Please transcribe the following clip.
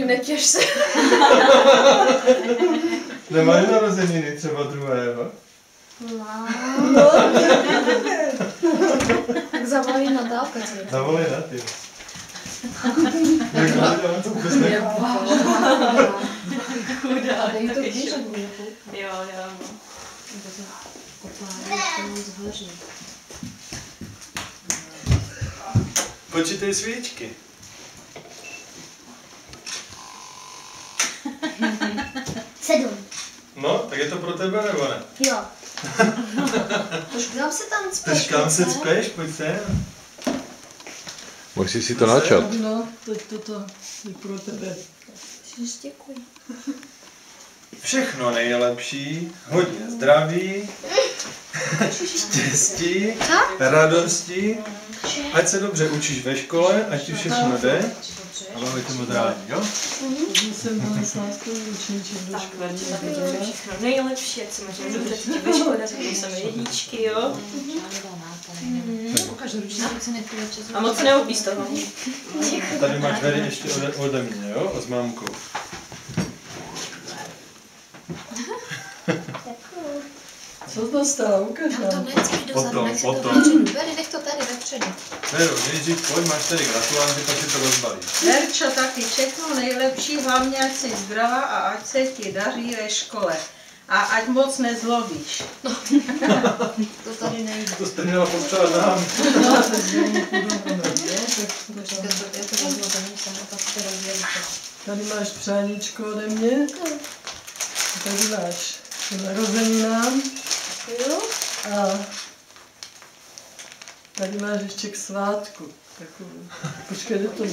Netěš se. Nemáš narozeniny třeba druhého? Mám. Tak zavolí Natálka. Zavolej na ty. Jak máš, ale to vůbec nechápu. Chudá. Dej to knížek. Jo. Počítej svíčky. Sedm. No, tak je to pro tebe nebo ne? Jo. Tož kam se tam cpeš? Tož kam se cpeš, pojď sem. Musíš si to načat. No, teď toto je pro tebe. Děkuji. Všechno nejlepší, hodně zdraví, štěstí, radosti, ať se dobře učíš ve škole, ať ti všechno jde a máme to moc rádi, jo? Jsem byla s láskou učníček do Tak, školy. Verče, tak děláme všechno nejlepší, ať se máš dobře cítit ve škole, tak samé jedničky, jo? A moc se neopí z toho. Tady máš Veri ještě ode mě, jo? A s mámkou. Co to stalo? Ukaž Tam to nám. nechci dozadu, nech si to Potom. vepředu. Beri, nech to tady vepředu. Veru, nejdřív pojď, máš tady gratulánky, pak si to rozbalí. Verčo, taky všechno nejlepší, hlavně ať jsi zdravá a ať se ti daří ve škole. A ať moc nezlobíš. To tady nejde. To jste měla potřebovat nám. No, to je podobné, jo? Počkej, já to vezmu, to nejsem, a pak to rozdělíte. Tady máš přáníčko ode mě. A tady máš k narozeninám. Jo? A tady máš ještě k svátku. Takovou. Počkej, kde to má?